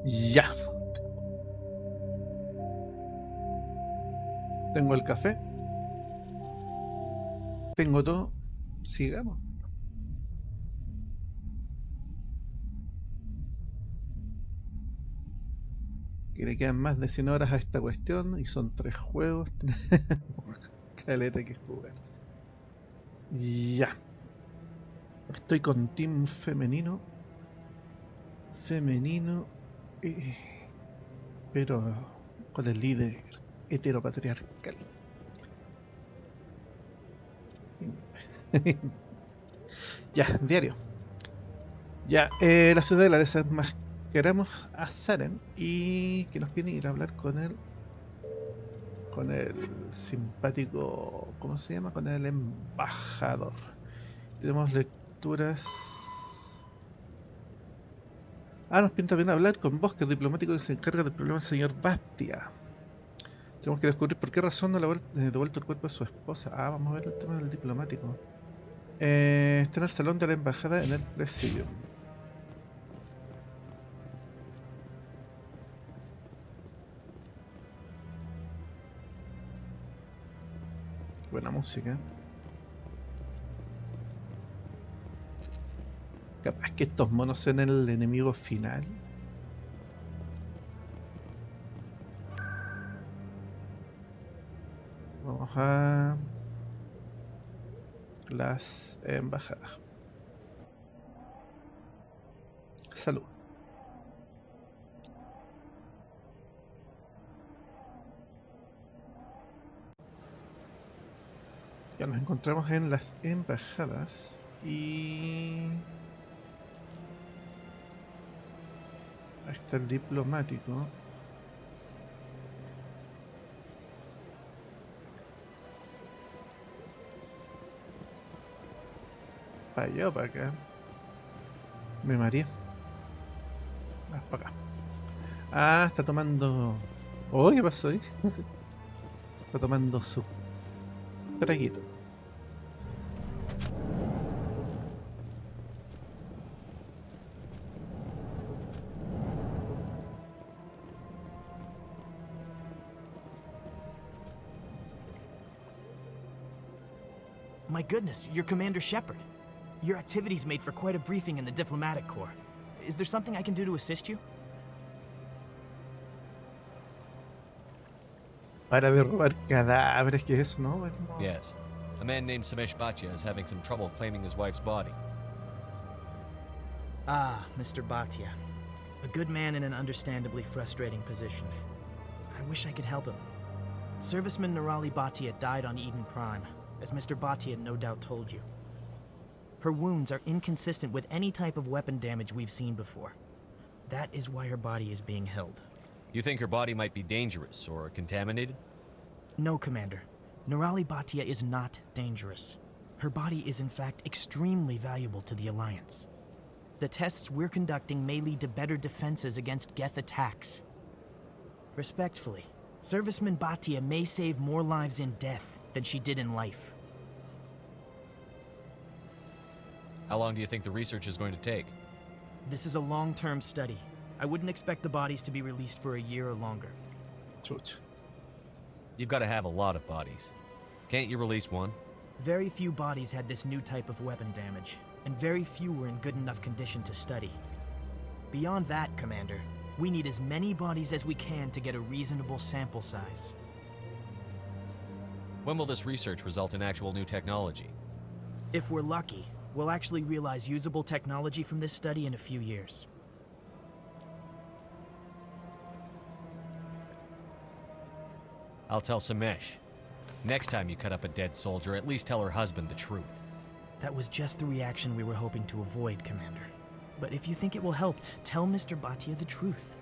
Ya. Tengo el café. Tengo todo. Sigamos. Que le quedan más de 100 horas a esta cuestión. Y son 3 juegos. Caleta que jugar. Ya. Estoy con team femenino. Femenino. Pero con el líder heteropatriarcal. Ya, diario. Ya, la ciudadela desenmascaramos a Saren y que nos viene a ir a hablar con el simpático, ¿cómo se llama? Con el embajador. Tenemos lecturas. Nos pinta bien hablar con vos, que es diplomático que se encarga del problema del señor Bastia. Tenemos que descubrir por qué razón no le ha devuelto el cuerpo de su esposa. Vamos a ver el tema del diplomático. Está en el salón de la embajada en el presidium. Buena música. Capaz que estos monos sean el enemigo final. Vamos a las embajadas. Salud. Ya nos encontramos en las embajadas y ahí está el diplomático. Para allá o para acá. Me mareé. Para acá. Está tomando. Oh, ¿qué pasó ahí? Está tomando su traguito. My goodness, you're Commander Shepard. Your activities made for quite a briefing in the diplomatic corps. Is there something I can do to assist you? Para de robar cadáveres, ¿qué es eso, no? Bueno, Yes. A man named Samesh Bhatia is having some trouble claiming his wife's body. Mr. Bhatia. A good man in an understandably frustrating position. I wish I could help him. Serviceman Nirali Bhatia died on Eden Prime, as Mr. Bhatia no doubt told you. Her wounds are inconsistent with any type of weapon damage we've seen before. That is why her body is being held. You think her body might be dangerous or contaminated? No, Commander. Nirali Bhatia is not dangerous. Her body is in fact extremely valuable to the Alliance. The tests we're conducting may lead to better defenses against Geth attacks. Respectfully, Serviceman Bhatia may save more lives in death than she did in life. How long do you think the research is going to take? This is a long-term study. I wouldn't expect the bodies to be released for a year or longer. chucha. You've got to have a lot of bodies. Can't you release one? Very few bodies had this new type of weapon damage, and very few were in good enough condition to study. Beyond that, Commander, we need as many bodies as we can to get a reasonable sample size. When will this research result in actual new technology? If we're lucky, we'll actually realize usable technology from this study in a few years. I'll tell Samesh. Next time you cut up a dead soldier, at least tell her husband the truth. That was just the reaction we were hoping to avoid, Commander. But if you think it will help, tell Mr. Bhatia the truth.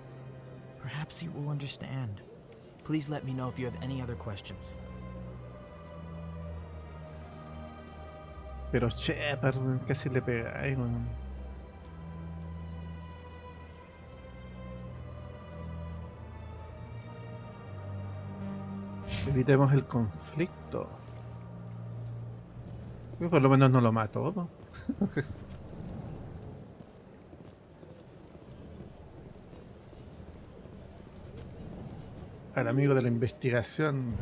Perhaps he will understand. Please let me know if you have any other questions. Pero Shepard, weón, casi le pegáis, weón. Evitemos el conflicto. Por lo menos no lo mató, ¿no? al amigo de la investigación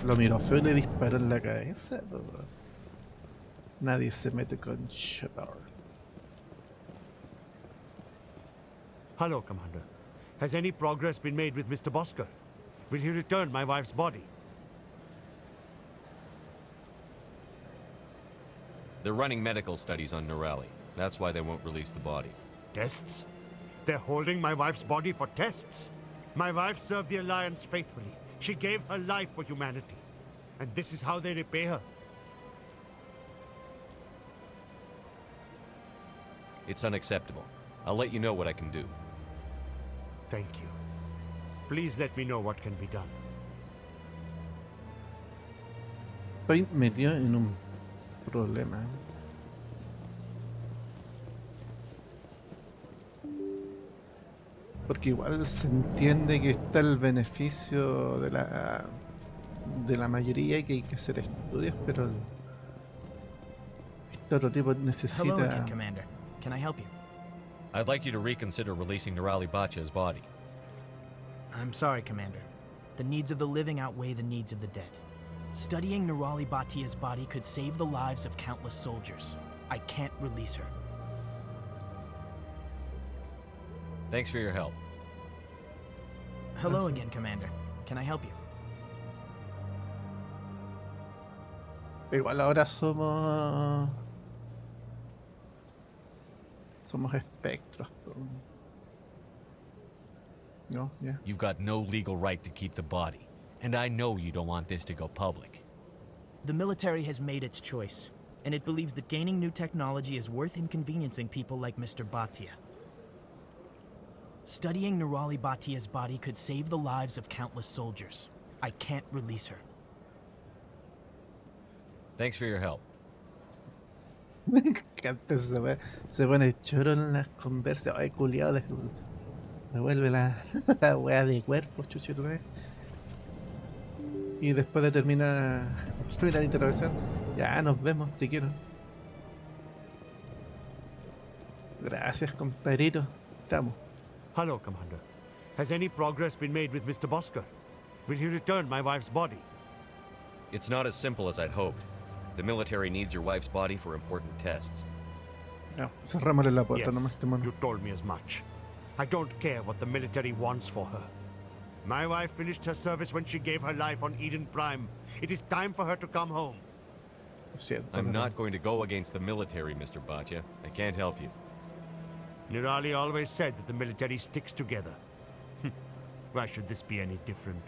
lo miró feo y le disparó en la cabeza. Nadie se mete con Shepard. Hello, Commander. Has any progress been made with Mr. Bosker? Will he return my wife's body? They're running medical studies on Neurali. That's why they won't release the body. Tests? They're holding my wife's body for tests? My wife served the Alliance faithfully. She gave her life for humanity. And this is how they repay her. It's unacceptable. I'll let you know what I can do. Thank you. Please let me know what can be done. Estoy metido en un problema. Porque igual se entiende que está el beneficio de la mayoría y que hay que hacer estudios, pero este otro tipo Hello again, necesita... Commander. Can I help you? I'd like you to reconsider releasing Neurali Bacha's body. I'm sorry, Commander. The needs of the living outweigh the needs of the dead. Studying Neurali Batia's body could save the lives of countless soldiers. I can't release her. Thanks for your help. Hello again, Commander. Can I help you? Igual ahora somos espectros. No, yeah. You've got no legal right to keep the body. And I know you don't want this to go public. The military has made its choice, and it believes that gaining new technology is worth inconveniencing people like Mr. Bhatia. Studying Neurali Batia's body could save the lives of countless soldiers. I can't release her. Thanks for your help. Me encanta esa wea. Se pone choro en las conversas. Ay, culiado, devuelve la wea de cuerpo, chuchito, ¿no? Y después de terminar la interrogación, ya nos vemos, te quiero. Gracias, compadrito. Estamos. Hello, Commander. Has any progress been made with Mr. Bosker? Will he return my wife's body? It's not as simple as I'd hoped. The military needs your wife's body for important tests. No, cerrámosle la puerta nomás, Yes, este mono. you told me as much. I don't care what the military wants for her. My wife finished her service when she gave her life on Eden Prime. It is time for her to come home. Lo siento, I'm pero- not going to go against the military, Mr. Bhatia. I can't help you. Neurali always said that the military sticks together. Why should this be any different?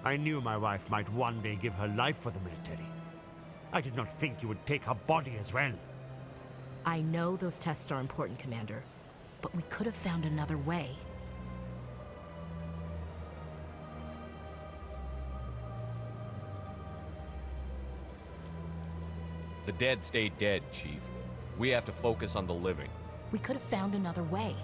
I knew my wife might one day give her life for the military. I did not think you would take her body as well. I know those tests are important, Commander, but we could have found another way. The dead stay dead, Chief. We have to focus on the living. We could have found another way.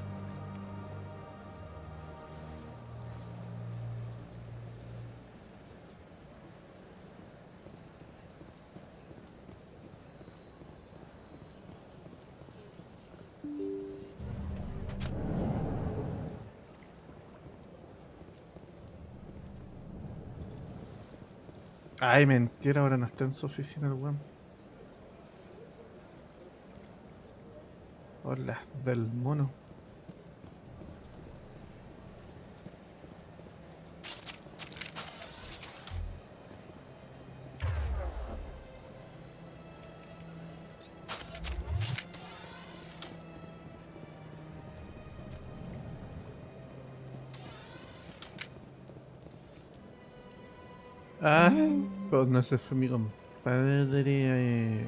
Ay, mentira, ahora no está en su oficina el weón. Hola, del mono. Ah, pues no, ese fue mi compadre.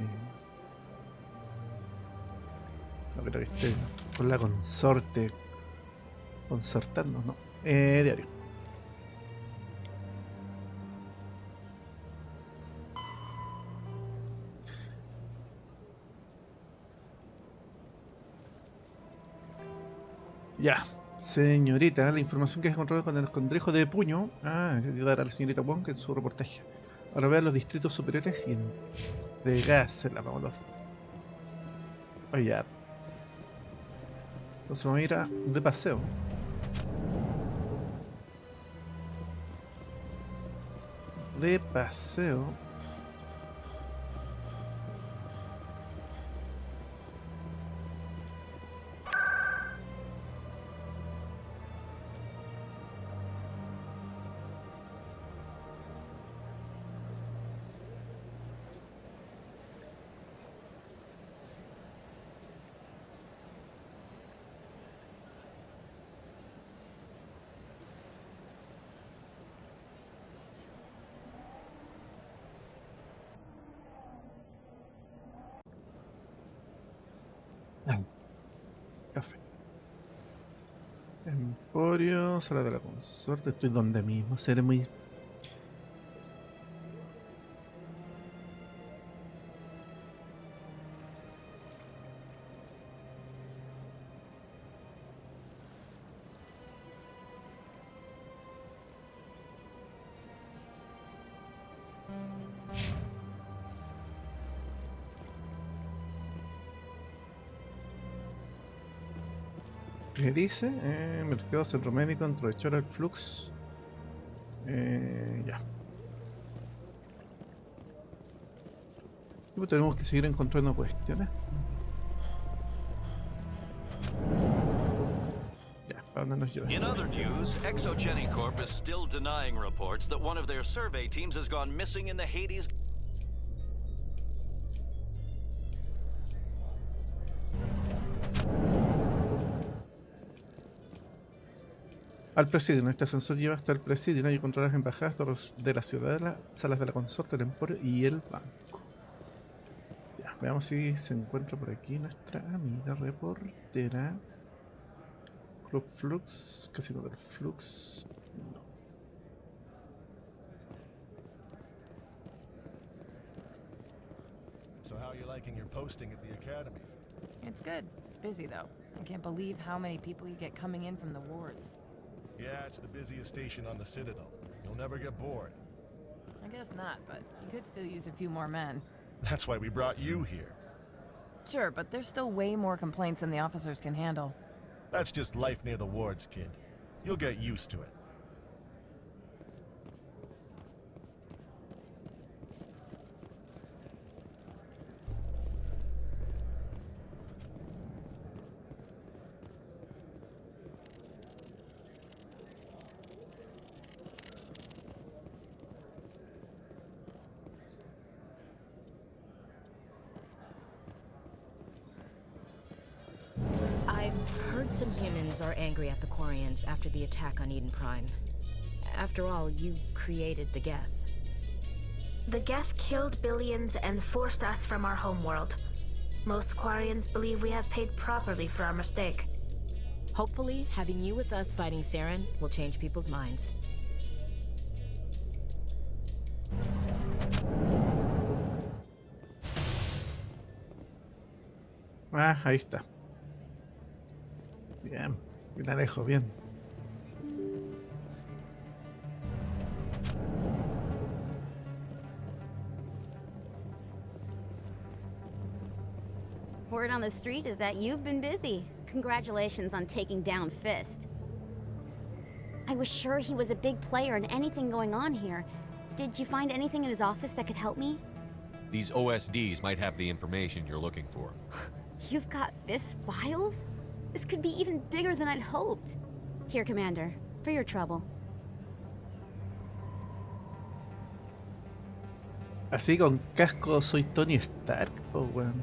No creo que esté con la consorte. Concertando, ¿no? Diario. Ya, señorita, la información que has encontrado con el escondrijo de puño. Ah, ayudar a la señorita Wong en su reportaje. Ahora vean los distritos superiores y entregársela, vámonos. Oye, ya. Entonces vamos a ir de paseo. de paseo. Café. Emporio, sala de la consorte. Estoy donde mismo. Seré muy... ¿Qué dice? Mercado centro médico, aprovechar el flux. Ya. Y tenemos que seguir encontrando cuestiones. Ya, ¿para dónde nos lleva? In other news, Exogeny Corp is still denying reports that one of their survey teams has gone missing in the Hades. Al presidio. Este ascensor lleva hasta el presidio. Hay que controlar las embajadas de la ciudadela, salas de la consorte, el emporio y el banco. Ya, veamos si se encuentra por aquí nuestra amiga reportera. Club Flux, casino del Flux. No. So how are you liking your posting at the academy? It's good. Busy, though. I can't believe how many people you get coming in from the wards. Yeah, it's the busiest station on the Citadel. You'll never get bored. I guess not, but you could still use a few more men. That's why we brought you here. Sure, but there's still way more complaints than the officers can handle. That's just life near the wards, kid. You'll get used to it. I've heard some humans are angry at the Quarians after the attack on Eden Prime. After all, you created the Geth. The Geth killed billions and forced us from our homeworld. Most Quarians believe we have paid properly for our mistake. Hopefully, having you with us fighting Saren will change people's minds. Ah, ahí está. Bien, bien Alejo, bien. Word on the street is that you've been busy. Congratulations on taking down Fist. I was sure he was a big player in anything going on here. Did you find anything in his office that could help me? These OSDs might have the information you're looking for. You've got Fist files? This could be even bigger than I'd hoped. Here, Commander, for your trouble. Así con casco soy Tony Stark, oh weón.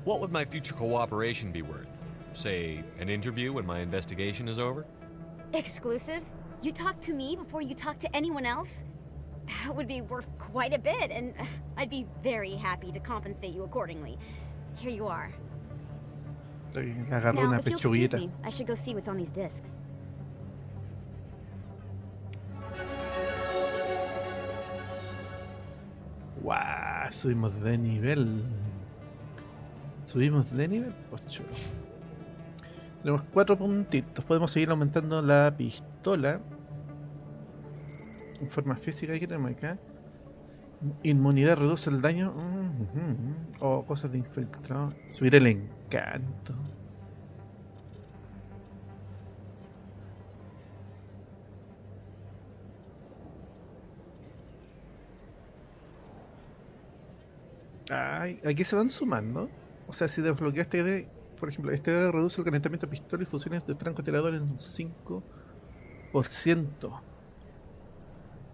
What would my future cooperation be worth? Say, an interview when my investigation is over? Exclusive? You talk to me before you talk to anyone else? That would be worth quite a bit, and I'd be very happy to compensate you accordingly. Here you are. Le agarró Now, una if you'll excuse pechuguita. me, I should go see what's on these discs. Guau, subimos de nivel. Subimos de nivel 8. Tenemos 4 puntitos. Podemos seguir aumentando la pistola. En forma física, ¿qué tenemos acá? Inmunidad reduce el daño. O cosas de infiltrado. Subir el encanto. Ay, aquí se van sumando. O sea, si desbloqueaste de, por ejemplo, este reduce el calentamiento de pistola y fusiones de francotirador en un 5%.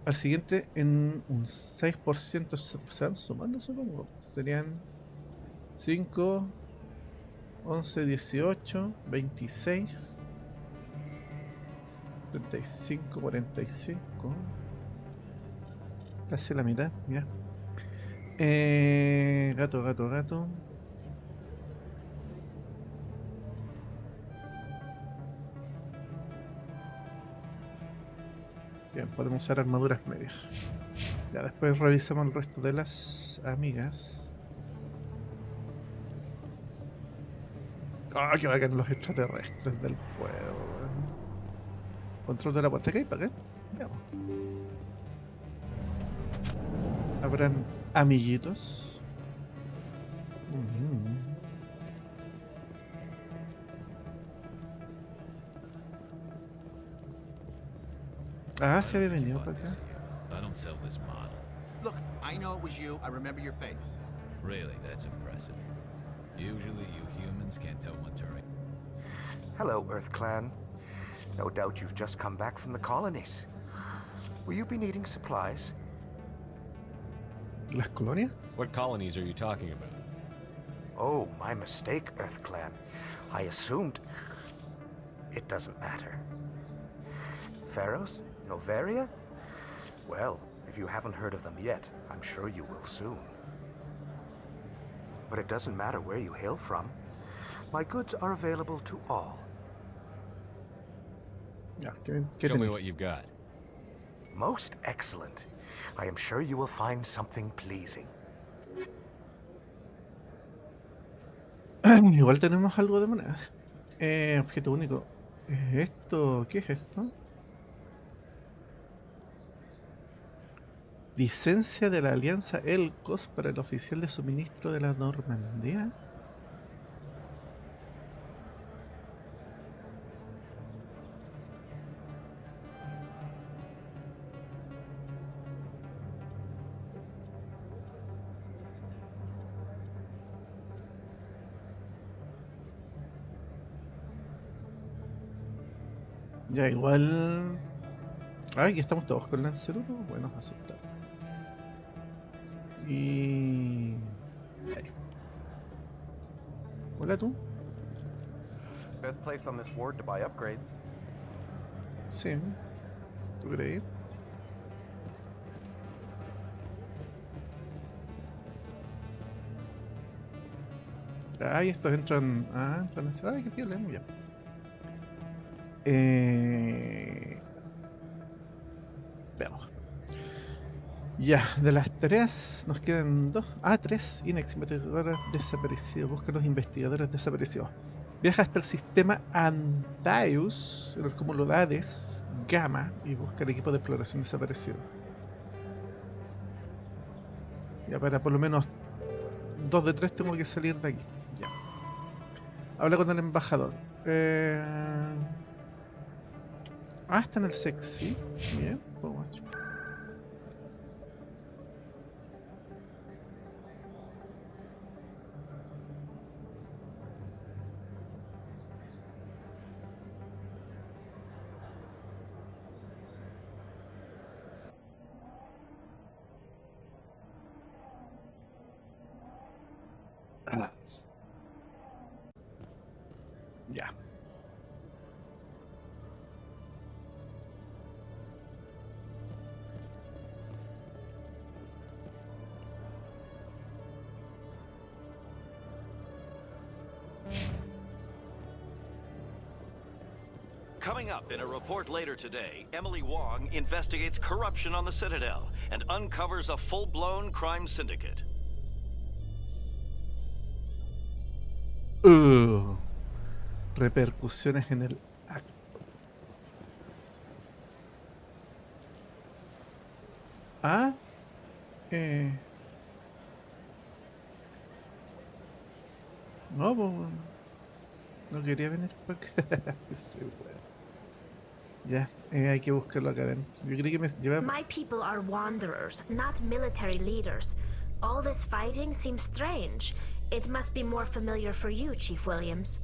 Al siguiente en un 6%. Se van sumando, supongo. Serían 5, 11, 18, 26, 35, 45. Casi la mitad, ya. Gato, gato, gato. Bien, podemos usar armaduras medias. Ya, después revisamos el resto de las amigas. Ah, que bacán los extraterrestres del juego, weón. Control de la puerta. ¿Qué hay para acá? Veamos. Habrán amiguitos. Ah, se había venido para acá. I don't sell this model. Look, I know it was you. I remember your face. Really, that's impressive. Usually you humans can't tell what's right. Hello, Earth Clan. No doubt you've just come back from the colonies. Will you be needing supplies? ¿Las colonias? What colonies are you talking about? Oh, my mistake, Earth Clan. I assumed... It doesn't matter. Pharaohs? Noveria? Well, if you haven't heard of them yet, I'm sure you will soon. But it doesn't matter where you hail from. My goods are available to all. Ya, Show me what you've got. Most excellent. I am sure you will find something pleasing. Igual tenemos algo de moneda. Objeto único. ¿Esto? ¿Qué es esto? Licencia de la Alianza Elcos para el oficial de suministro de la Normandía. Ya, igual... Ay, que estamos todos con Lancer 1. Bueno, aceptado. Y... Ahí. Hola, tú. Best place on this ward to buy upgrades. Sí. ¿Tú crees? Ay, estos entran... Ah, entran... Ay, qué piola, muy bien. Veamos. Ya, de las tareas nos quedan 2. Ah, 3. Inex, investigadores desaparecidos. Busca a los investigadores desaparecidos. Viaja hasta el sistema Antaeus, en el cúmulo de Hades, Gamma, y busca el equipo de exploración desaparecido. Ya, para por lo menos 2 de 3 tengo que salir de aquí. Ya. Habla con el embajador. Ah, está en el sexy. Bien, pues macho. Ya. Coming up in a report later today, Emily Wong investigates corruption on the Citadel and uncovers a full-blown crime syndicate. Repercusiones en el acto. Ah, no, pues, no quería venir para acá. Sí, bueno. Ya, hay que buscarlo acá adentro. Yo creí que me llevaba... My people are wanderers, not military leaders. All this fighting seems strange. It must be more familiar for you, Chief Williams.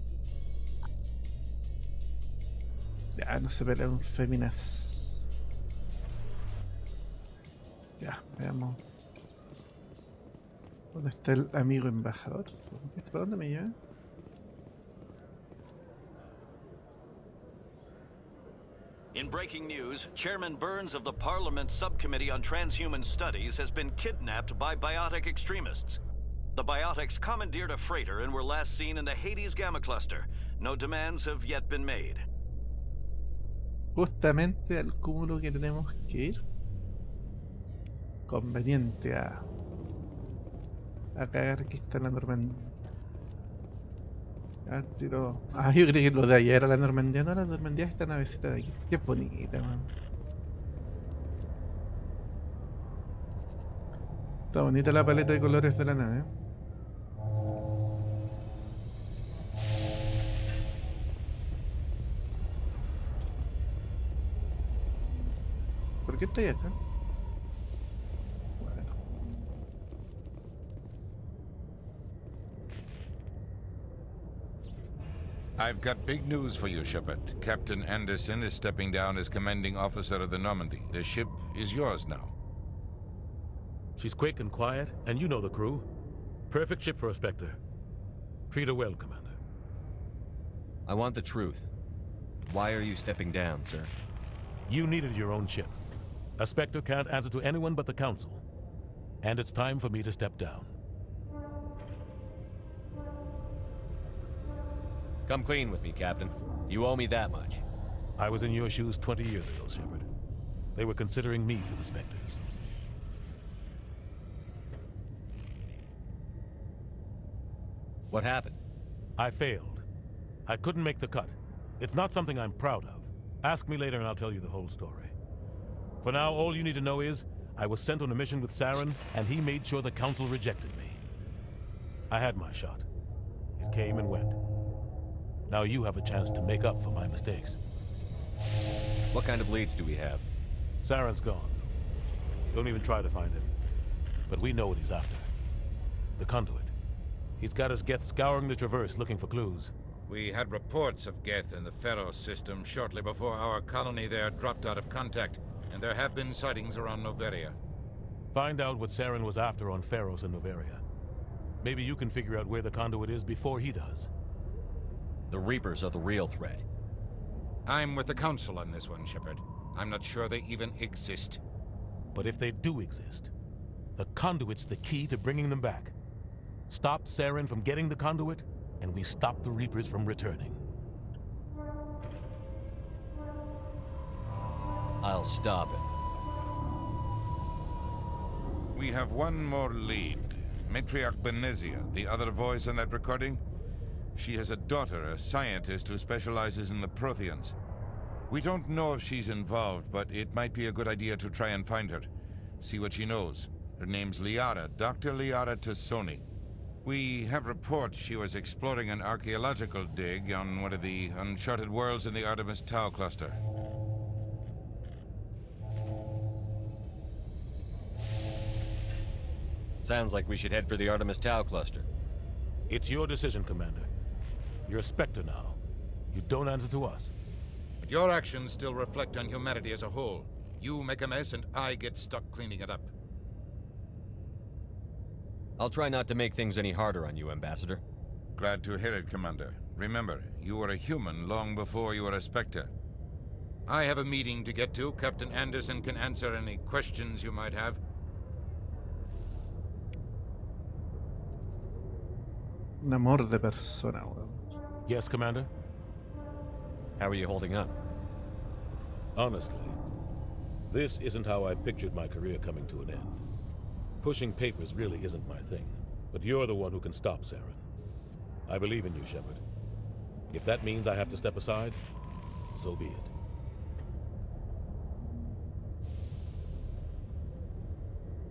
Ya, no se pelean féminas. Ya, veamos. ¿Dónde está el amigo embajador? ¿Para dónde me lleva? In breaking news, Chairman Burns of the Parliament Subcommittee on Transhuman Studies has been kidnapped by biotic extremists. The biotics commandeered a freighter and were last seen in the Hades Gamma Cluster. No demands have yet been made. Justamente al cúmulo que tenemos que ir. Conveniente a cagar que está en la Normandía. Yo creí que lo de ayer era la Normandía. No, la Normandía es esta navecita de aquí. Qué bonita, man. Está bonita la paleta de colores de la nave. ¿Por qué estoy acá? Bueno. I've got big news for you, Shepard. Captain Anderson is stepping down as commanding officer of the Normandy. The ship is yours now. She's quick and quiet, and you know the crew. Perfect ship for a Spectre. Treat her well, Commander. I want the truth. Why are you stepping down, sir? You needed your own ship. A Spectre can't answer to anyone but the Council. And it's time for me to step down. Come clean with me, Captain. You owe me that much. I was in your shoes 20 years ago, Shepard. They were considering me for the Spectres. What happened? I failed. I couldn't make the cut. It's not something I'm proud of. Ask me later and I'll tell you the whole story. For now, all you need to know is, I was sent on a mission with Saren, and he made sure the Council rejected me. I had my shot. It came and went. Now you have a chance to make up for my mistakes. What kind of leads do we have? Saren's gone. Don't even try to find him. But we know what he's after. The conduit. He's got his Geth scouring the Traverse looking for clues. We had reports of Geth in the Pharos system shortly before our colony there dropped out of contact, and there have been sightings around Noveria. Find out what Saren was after on Pharos and Noveria. Maybe you can figure out where the conduit is before he does. The Reapers are the real threat. I'm with the Council on this one, Shepard. I'm not sure they even exist. But if they do exist, the conduit's the key to bringing them back. Stop Saren from getting the conduit, and we stop the Reapers from returning. I'll stop him. We have one more lead. Matriarch Benezia, the other voice on that recording. She has a daughter, a scientist who specializes in the Protheans. We don't know if she's involved, but it might be a good idea to try and find her. See what she knows. Her name's Liara, Dr. Liara Tassoni. We have reports she was exploring an archaeological dig on one of the uncharted worlds in the Artemis Tau cluster. Sounds like we should head for the Artemis Tau cluster. It's your decision, Commander. You're a Spectre now. You don't answer to us. But your actions still reflect on humanity as a whole. You make a mess and I get stuck cleaning it up. I'll try not to make things any harder on you, Ambassador. Glad to hear it, Commander. Remember, you were a human long before you were a Spectre. I have a meeting to get to. Captain Anderson can answer any questions you might have. Un amor de persona, weón. Yes, Commander? How are you holding up? Honestly, this isn't how I pictured my career coming to an end. Pushing papers really isn't my thing, but you're the one who can stop Saren. I believe in you, Shepard. If that means I have to step aside, so be it.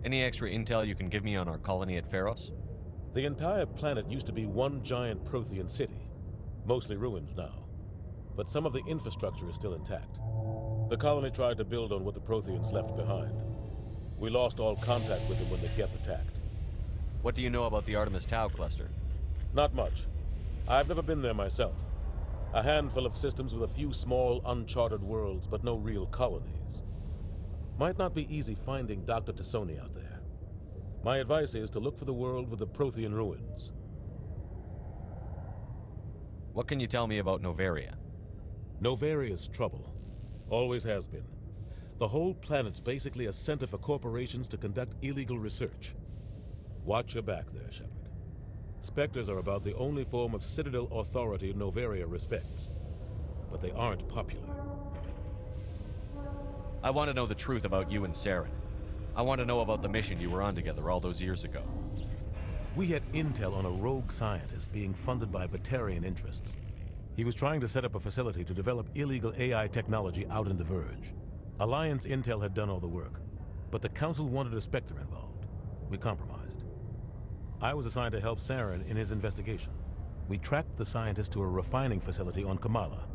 Any extra intel you can give me on our colony at Pharos? The entire planet used to be one giant Prothean city, mostly ruins now. But some of the infrastructure is still intact. The colony tried to build on what the Protheans left behind. We lost all contact with them when the Geth attacked. What do you know about the Artemis Tau cluster? Not much. I've never been there myself. A handful of systems with a few small, uncharted worlds, but no real colonies. Might not be easy finding Dr. Tassoni out there. My advice is to look for the world with the Prothean ruins. What can you tell me about Noveria? Novaria's trouble. Always has been. The whole planet's basically a center for corporations to conduct illegal research. Watch your back there, Shepard. Spectres are about the only form of Citadel authority Noveria respects. But they aren't popular. I want to know the truth about you and Saren. I want to know about the mission you were on together all those years ago. We had intel on a rogue scientist being funded by Batarian interests. He was trying to set up a facility to develop illegal AI technology out in the Verge. Alliance intel had done all the work, but the Council wanted a Spectre involved. We compromised. I was assigned to help Saren in his investigation. We tracked the scientist to a refining facility on Kamala.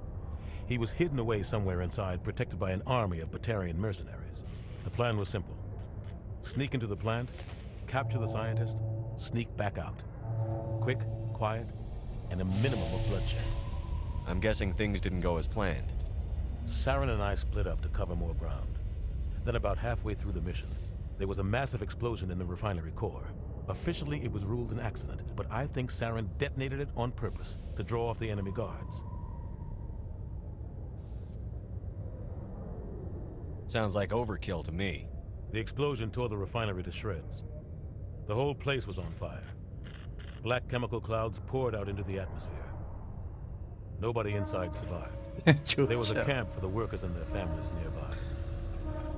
He was hidden away somewhere inside, protected by an army of Batarian mercenaries. The plan was simple. Sneak into the plant, capture the scientist, sneak back out. Quick, quiet, and a minimum of bloodshed. I'm guessing things didn't go as planned. Saren and I split up to cover more ground. Then about halfway through the mission, there was a massive explosion in the refinery core. Officially, it was ruled an accident, but I think Saren detonated it on purpose to draw off the enemy guards. Sounds like overkill to me. The explosion tore the refinery to shreds. The whole place was on fire. Black chemical clouds poured out into the atmosphere. Nobody inside survived. There was a camp for the workers and their families nearby.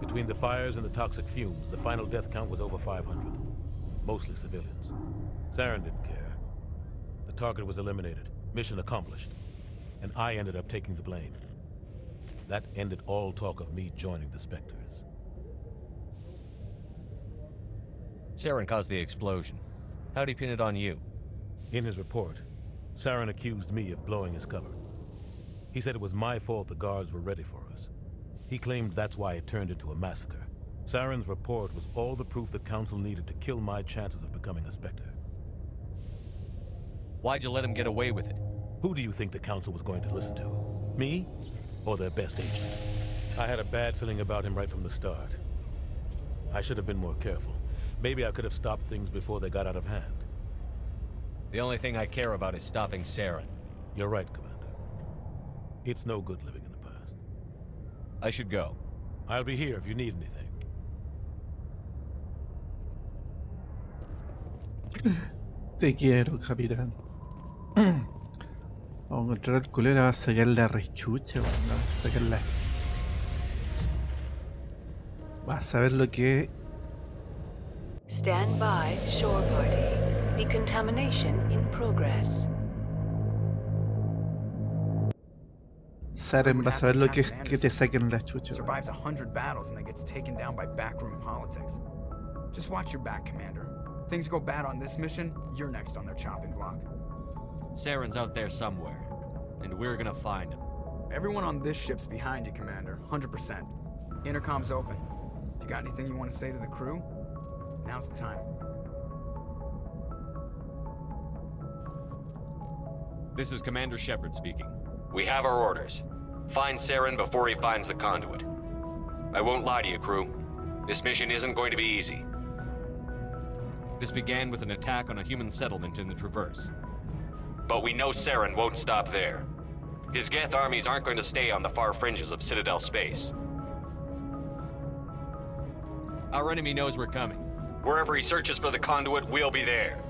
Between the fires and the toxic fumes, the final death count was over 500. Mostly civilians. Saren didn't care. The target was eliminated, mission accomplished, and I ended up taking the blame. That ended all talk of me joining the Spectres. Saren caused the explosion. How'd he pin it on you? In his report, Saren accused me of blowing his cover. He said it was my fault the guards were ready for us. He claimed that's why it turned into a massacre. Saren's report was all the proof the Council needed to kill my chances of becoming a Spectre. Why'd you let him get away with it? Who do you think the Council was going to listen to? Me? Or their best agent? I had a bad feeling about him right from the start. I should have been more careful. Maybe I could have stopped things before they got out of hand. The only thing I care about is stopping Saren. You're right, Commander. It's no good living in the past. I should go. I'll be here if you need anything. Te quiero, capitán. Vamos a encontrar al culero, va a sacar la rechucha, va a sacar la... Vas a ver lo que... Stand by, shore party. Decontamination in progress. Saren, vas a ver lo que es que te saquen la chucha. Survives 100 battles and then gets taken down by backroom politics. Just watch your back, Commander. Things go bad on this mission, you're next on their chopping block. Saren's out there somewhere, and we're gonna find him. Everyone on this ship's behind you, Commander, 100%. Intercom's open. If you got anything you want to say to the crew, now's the time. This is Commander Shepard speaking. We have our orders. Find Saren before he finds the conduit. I won't lie to you, crew. This mission isn't going to be easy. This began with an attack on a human settlement in the Traverse. But we know Saren won't stop there. His Geth armies aren't going to stay on the far fringes of Citadel space. Our enemy knows we're coming. Wherever he searches for the conduit, we'll be there.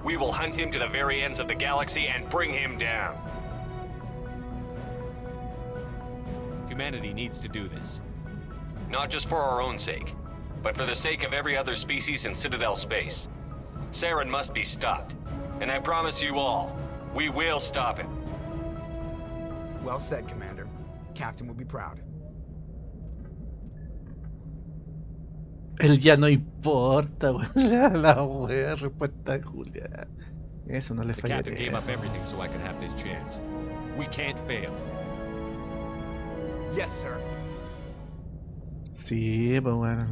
We will hunt him to the very ends of the galaxy and bring him down. Humanity needs to do this. Not just for our own sake, but for the sake of every other species in Citadel space. Saren must be stopped. And I promise you all, we will stop him. Well said, Commander. Captain will be proud. Él ya no importa, la wea, respuesta de Julia. Eso no le The captain fallaría. gave up everything so I could have this chance. We can't fail. Yes, sir. Sí, pues bueno.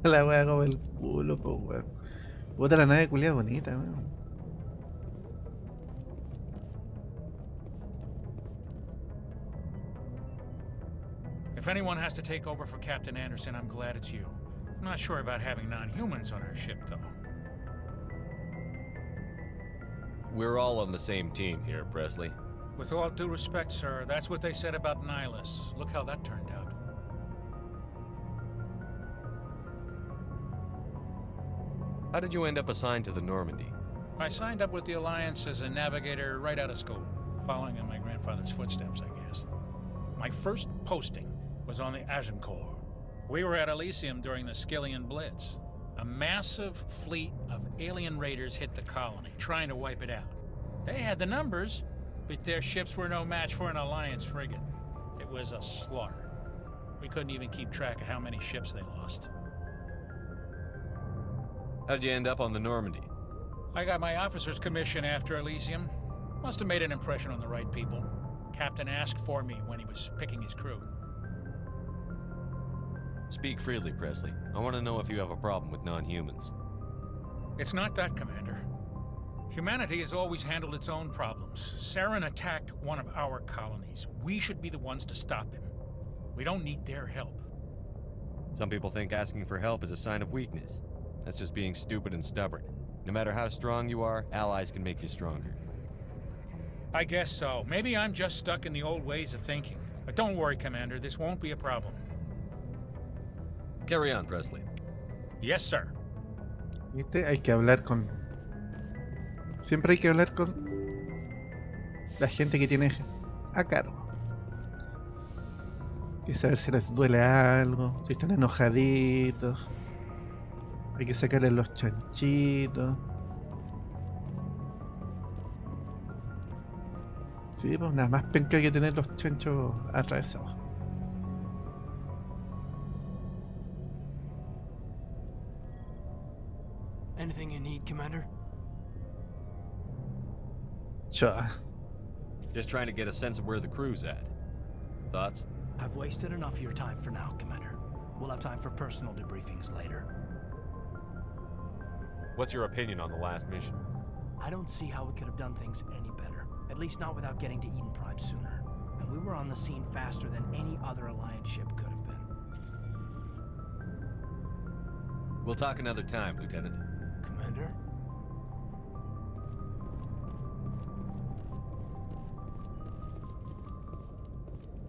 La wea como el culo, po weón. Puta la nave culiada bonita, weón. If anyone has to take over for Captain Anderson, I'm glad it's you. I'm not sure about having non-humans on our ship, though. We're all on the same team here, Presley. With all due respect, sir, that's what they said about Nihilus. Look how that turned out. How did you end up assigned to the Normandy? I signed up with the Alliance as a navigator right out of school, following in my grandfather's footsteps, I guess. My first posting was on the Agincourt. We were at Elysium during the Skillian Blitz. A massive fleet of alien raiders hit the colony, trying to wipe it out. They had the numbers, but their ships were no match for an Alliance frigate. It was a slaughter. We couldn't even keep track of how many ships they lost. How'd you end up on the Normandy? I got my officer's commission after Elysium. Must have made an impression on the right people. Captain asked for me when he was picking his crew. Speak freely, Presley. I want to know if you have a problem with non-humans. It's not that, Commander. Humanity has always handled its own problems. Saren attacked one of our colonies. We should be the ones to stop him. We don't need their help. Some people think asking for help is a sign of weakness. That's just being stupid and stubborn. No matter how strong you are, allies can make you stronger. I guess so. Maybe I'm just stuck in the old ways of thinking. But don't worry, Commander. This won't be a problem. Carry on, Presley. Yes, sir. ¿Viste? Hay que hablar con... Siempre hay que hablar con la gente que tiene a cargo. Hay que saber si les duele algo, si están enojaditos. Hay que sacarles los chanchitos. Sí, pues nada más penca que tener los chanchos atravesados. Anything you need, Commander? Sure. Just trying to get a sense of where the crew's at. Thoughts? I've wasted enough of your time for now, Commander. We'll have time for personal debriefings later. What's your opinion on the last mission? I don't see how we could have done things any better. At least not without getting to Eden Prime sooner. And we were on the scene faster than any other Alliance ship could have been. We'll talk another time, Lieutenant. Commander?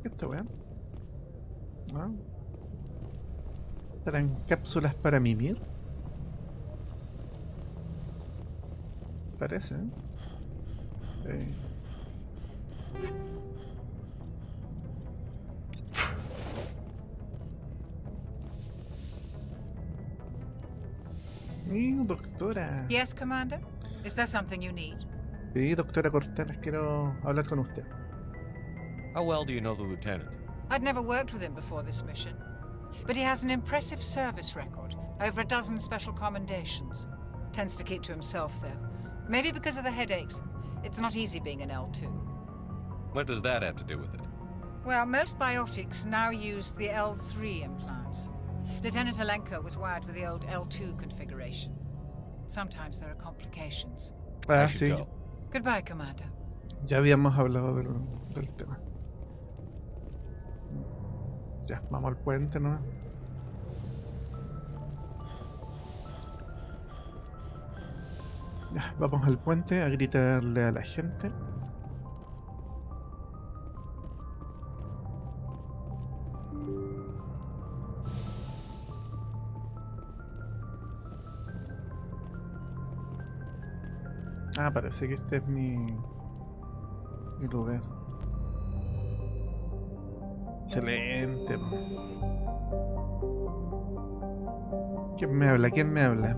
Esto, weón. ¿No? ¿Estarán cápsulas para mimir? Parece, ¿eh? Doctora. Yes, Commander? Is there something you need? Sí, doctora Cortales, quiero hablar con usted. How well do you know the lieutenant? I'd never worked with him before this mission, but he has an impressive service record, over a dozen special commendations. Tends to keep to himself, though. Maybe because of the headaches. It's not easy being an L2. What does that have to do with it? Well, most biotics now use the L3 implants. Lieutenant Alenko was wired with the old L2 configuration. Sometimes there are complications. Ah, sí. Go. Goodbye, Commander. Ya habíamos hablado del tema. Ya, vamos al puente, ¿no? Ya, vamos al puente a gritarle a la gente. Ah, parece que este es mi lugar. Excelente. ¿Quién me habla? ¿Quién me habla?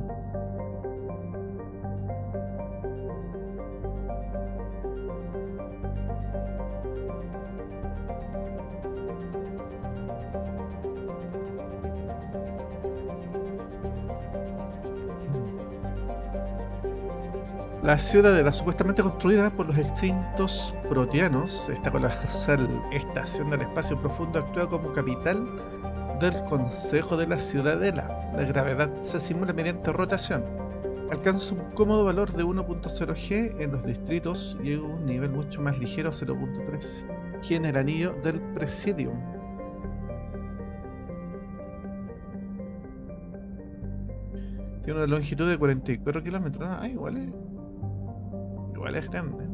La ciudadela, supuestamente construida por los extintos proteanos, esta colosal estación del espacio profundo actúa como capital del Consejo de la Ciudadela. La gravedad se simula mediante rotación. Alcanza un cómodo valor de 1.0 G en los distritos y un nivel mucho más ligero, 0.3 G en el anillo del Presidium. Tiene una longitud de 44 kilómetros. Ah, igual es grande.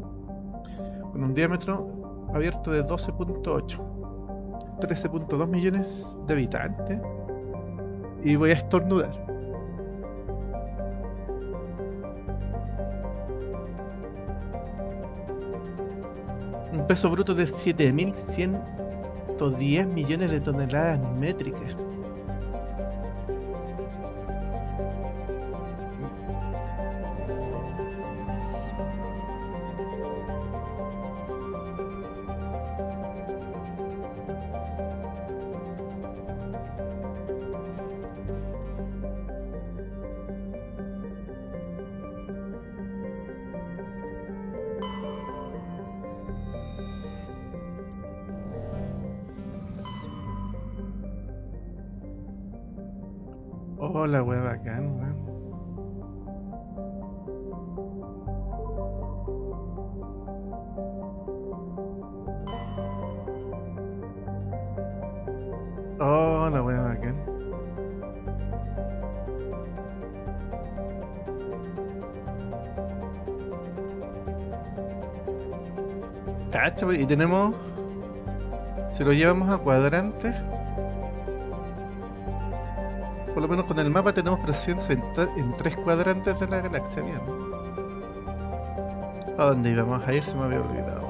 Con un diámetro abierto de 12.8. 13.2 millones de habitantes. Y voy a estornudar. Un peso bruto de 7.110 millones de toneladas métricas. Oh, la wea bacán, weón. Oh, la wea bacán. Cacha, y tenemos... Si lo llevamos a cuadrantes... Por lo menos con el mapa tenemos presencia en 3 cuadrantes de la galaxia. Bien. ¿A dónde íbamos a ir? Se me había olvidado.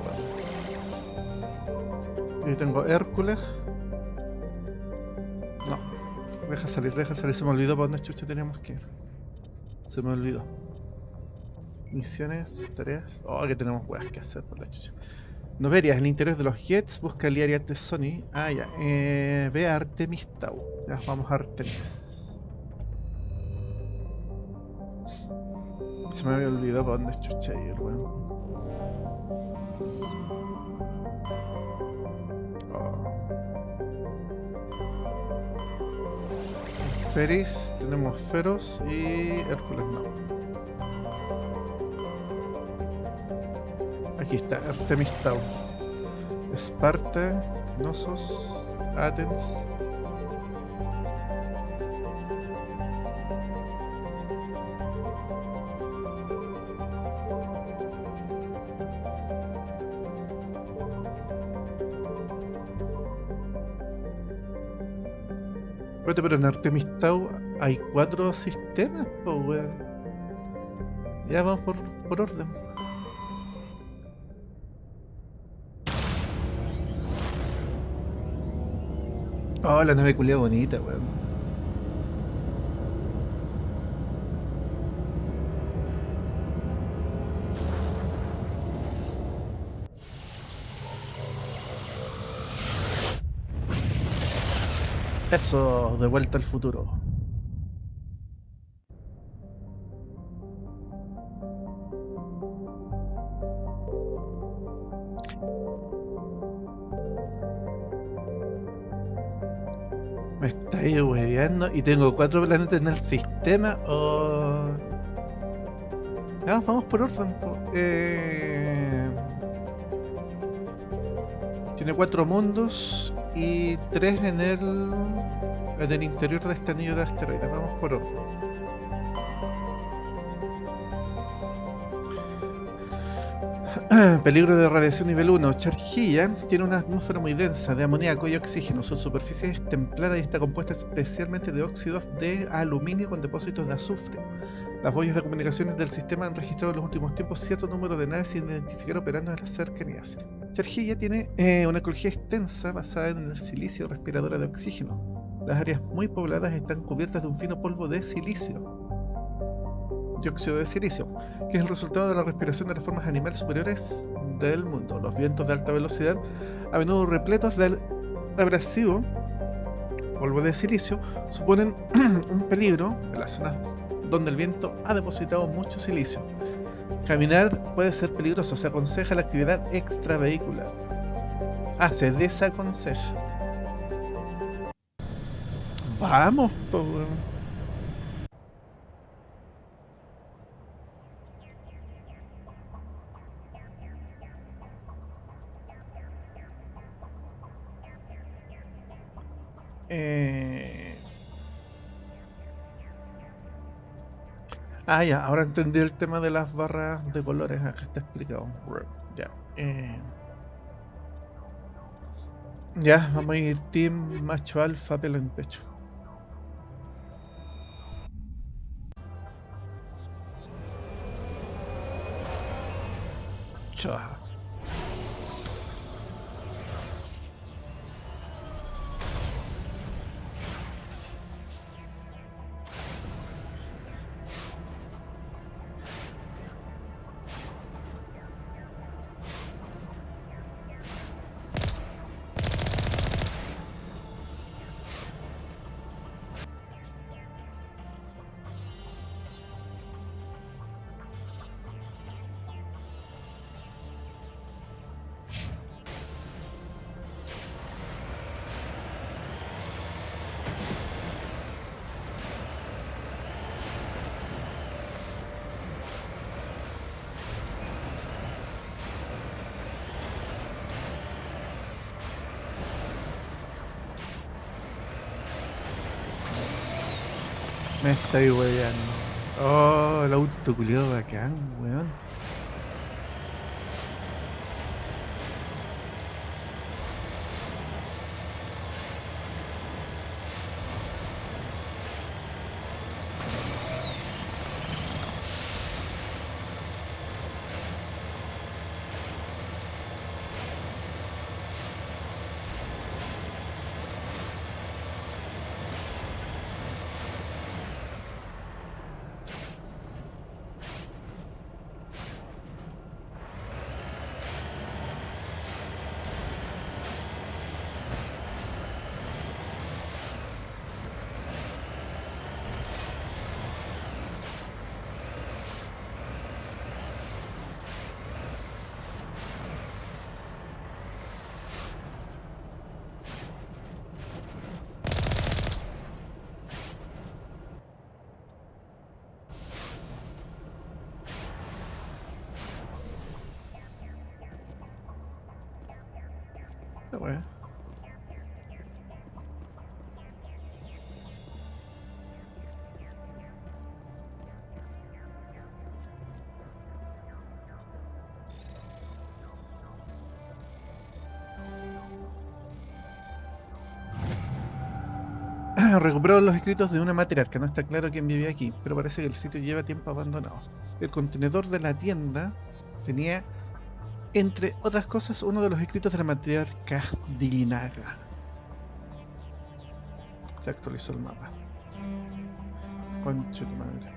Bueno. Y tengo Hércules. No. Deja salir. Se me olvidó para dónde chucha teníamos que ir. Se me olvidó. Misiones, tareas. Oh, que tenemos weas que hacer por la chucha. Noveria, el interior de los Geth. Busca el área de Sony. Ah, ya. Ve a Artemis Tau. Ya, vamos a Artemis. Se me había olvidado para dónde chucha ir, weón. Oh. Feris, tenemos Feros y Hércules no. Aquí está, Artemis Tau. Esparta, Knossos, Athens. Pero en Artemis Tau hay 4 sistemas, pues weón. Ya vamos por orden. Oh, la nave culia bonita, weón. Eso, de vuelta al futuro. Me estáis hueveando y tengo 4 planetas en el sistema. Oh. Ya, vamos por orden. Tiene 4 mundos y 3 en el interior de este anillo de asteroides. Vamos por orden. Peligro de radiación nivel 1. Chargilla tiene una atmósfera muy densa de amoníaco y oxígeno. Su superficie es templada y está compuesta especialmente de óxidos de aluminio con depósitos de azufre. Las boyas de comunicaciones del sistema han registrado en los últimos tiempos cierto número de naves sin identificar operando en las cercanías. Chargilla tiene una ecología extensa basada en el silicio respiradora de oxígeno. Las áreas muy pobladas están cubiertas de un fino polvo de silicio, dióxido de silicio, que es el resultado de la respiración de las formas animales superiores del mundo. Los vientos de alta velocidad, a menudo repletos de abrasivo polvo de silicio, suponen un peligro en las zonas donde el viento ha depositado mucho silicio. Caminar puede ser peligroso, se aconseja la actividad extravehicular. Se desaconseja. Vamos, po, weón. Ya, ahora entendí el tema de las barras de colores. Acá está explicado. Ya. Ya, vamos a ir team macho alfa, pelo en pecho. Chao. Me estoy weyando. Oh, el auto culiado bacán, weón. Esta wea. Recuperó los escritos de una matriarca. No está claro quién vivía aquí, pero parece que el sitio lleva tiempo abandonado. El contenedor de la tienda tenía, entre otras cosas, uno de los escritos de la matriarca Dilinaga. Se actualizó el mapa. Concha tu madre.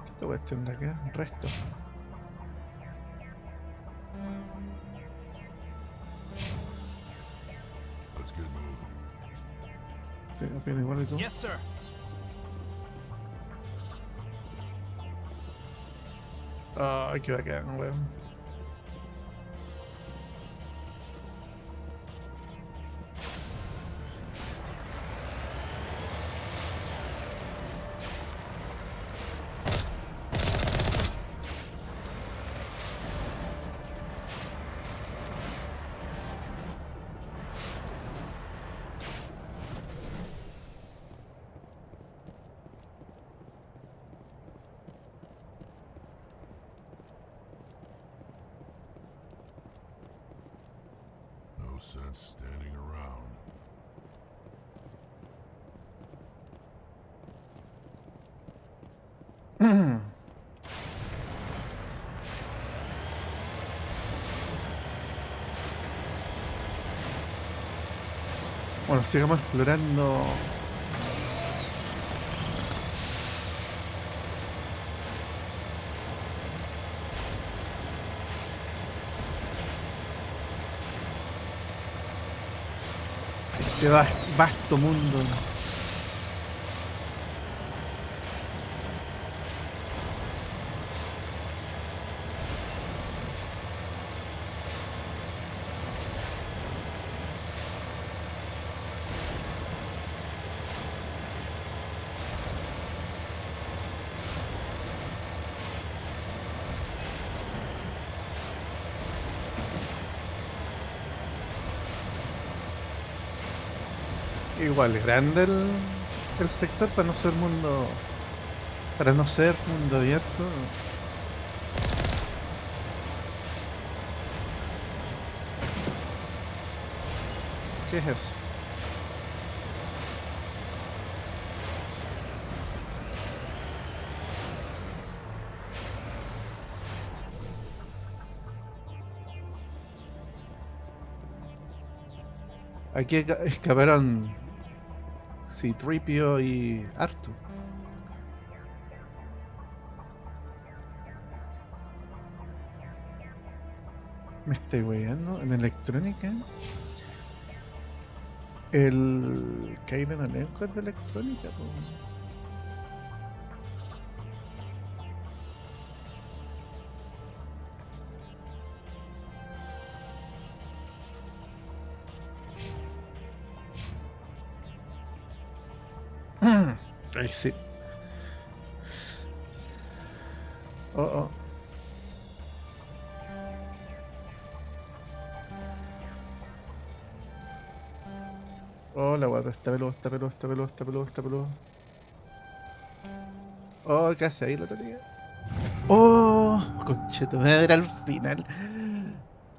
¿Qué esta cuestión de acá? Resto. Sí, opina igual y tú. Yes, sir. Ay, qué bacán, weón. No sense standing around. Bueno, sigamos explorando. Este vasto mundo. igual es grande el sector para no ser mundo. Para no ser mundo abierto. ¿Qué es eso? Aquí escaparon C-3PO y Artu. Me estoy weyando. En electrónica. El Kaiden elenco es de electrónica. Ahí sí. Oh, oh. Oh, la guata, está peludo, está peludo, está peludo, está peludo, está peludo. Oh, casi ahí lo tenía. Oh, concheto, me era al final.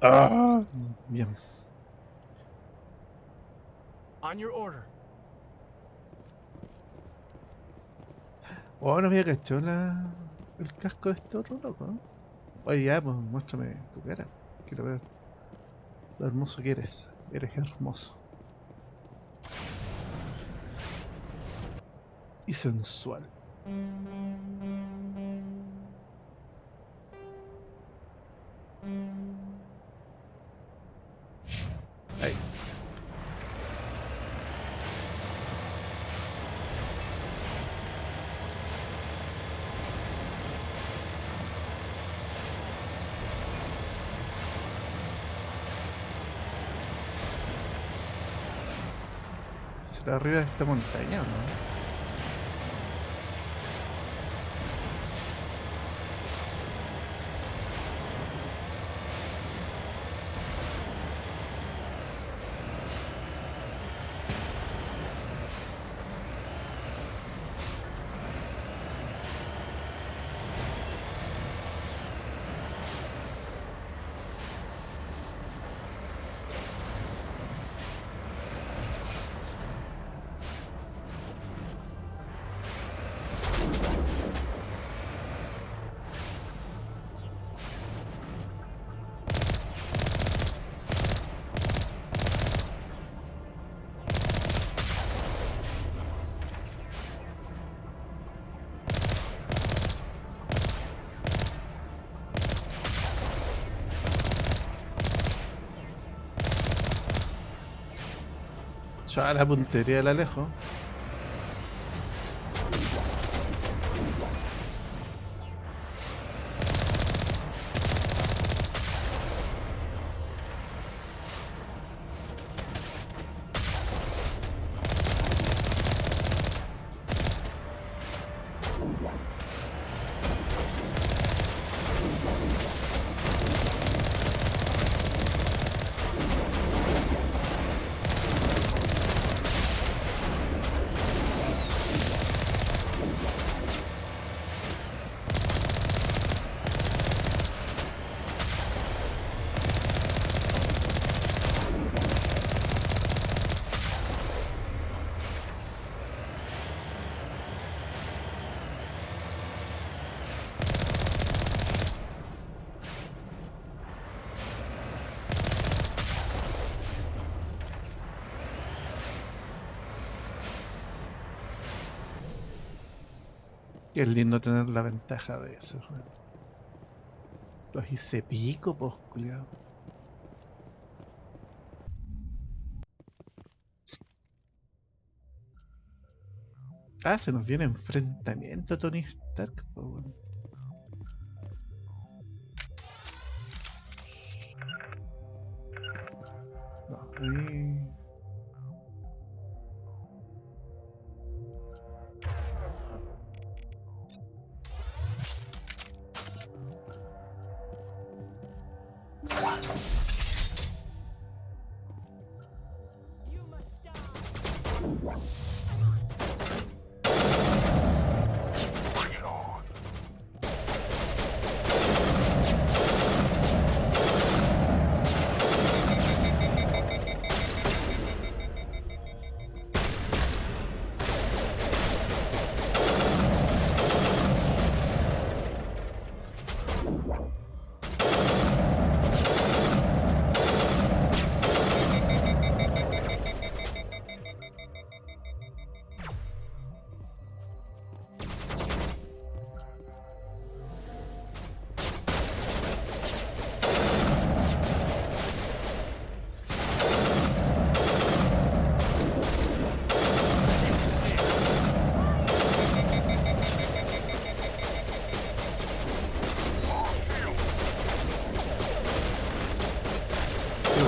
Ah, bien. On your order. Oh, no había cachado el casco de este otro loco. Oye, ya, pues muéstrame tu cara. Quiero ver lo hermoso que eres. Eres hermoso. Y sensual. Ahí. ¿Será arriba de esta montaña o no? A la puntería del Alejo. Y es lindo tener la ventaja de eso, juego. Los hice pico, pues, culiao. Ah, se nos viene enfrentamiento, Tony Stark, pues, bueno. No, ahí...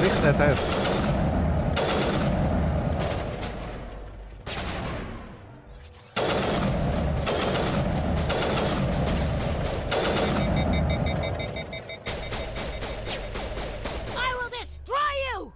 Deja de atraer. I will destroy you!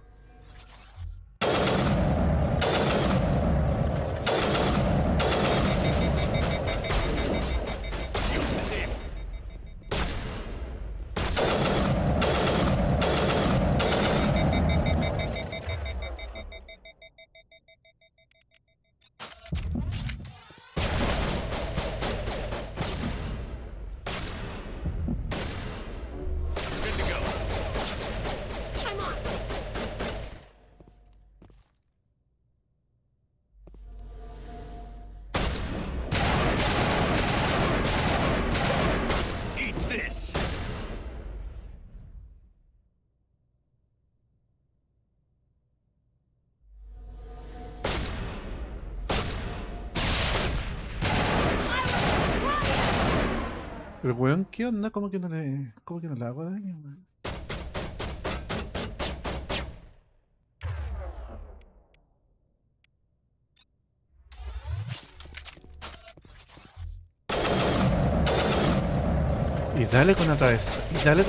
Pero weón, ¿qué onda? ¿Cómo que no le hago daño, weón? Y dale con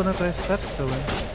atravesarse, weón.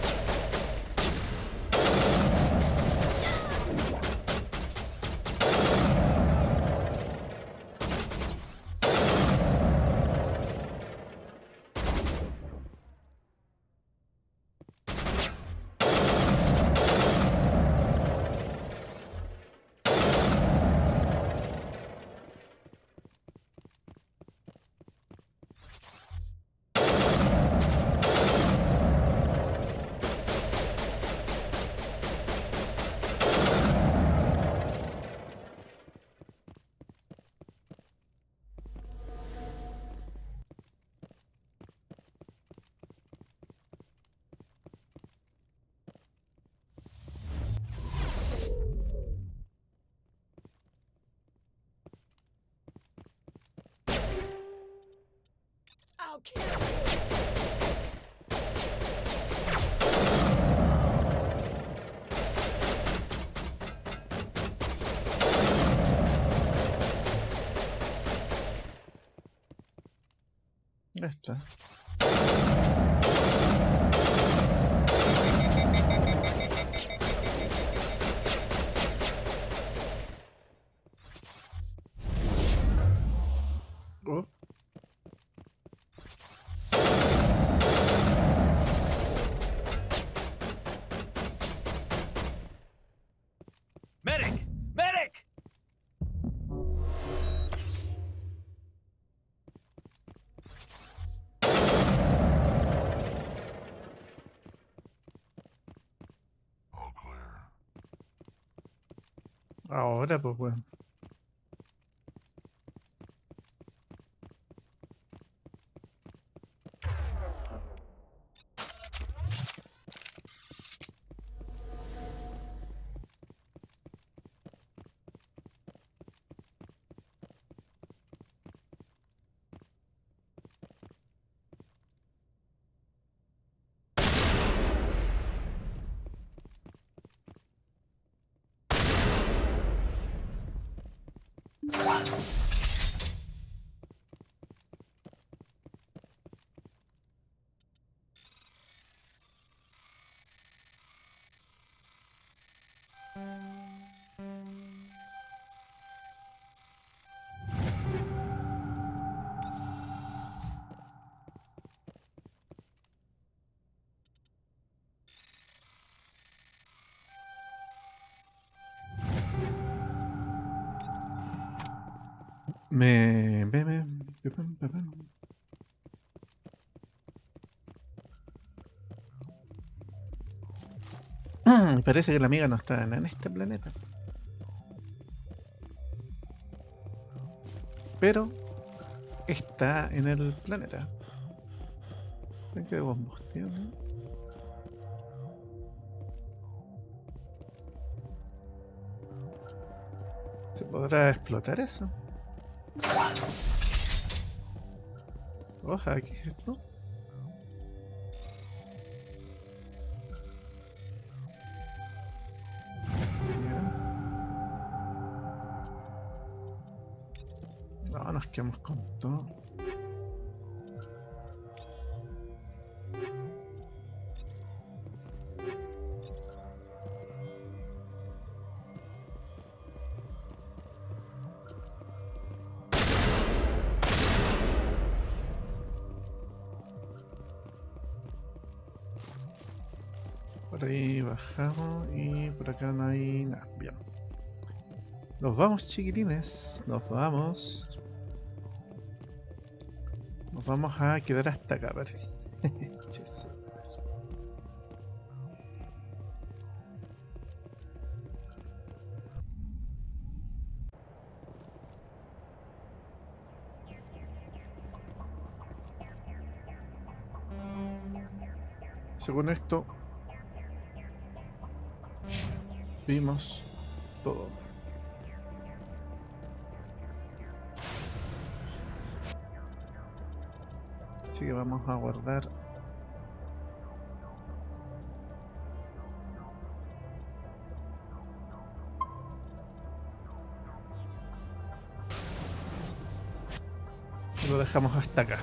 I'll kill you! Ya está. Oh. Medic! Medic! All clear. Ahora, pues, weón. Parece que la amiga no está en este planeta. Pero está en el planeta. Tanque de combustible. ¿Se podrá explotar eso? Oja, ¿qué es esto? No, nos quedamos con todo. Por ahí bajamos y por acá no hay nada. Bien. Nos vamos, chiquitines. Nos vamos. Nos vamos a quedar hasta acá, parece. Según esto, vimos todo. Así que vamos a guardar y lo dejamos hasta acá.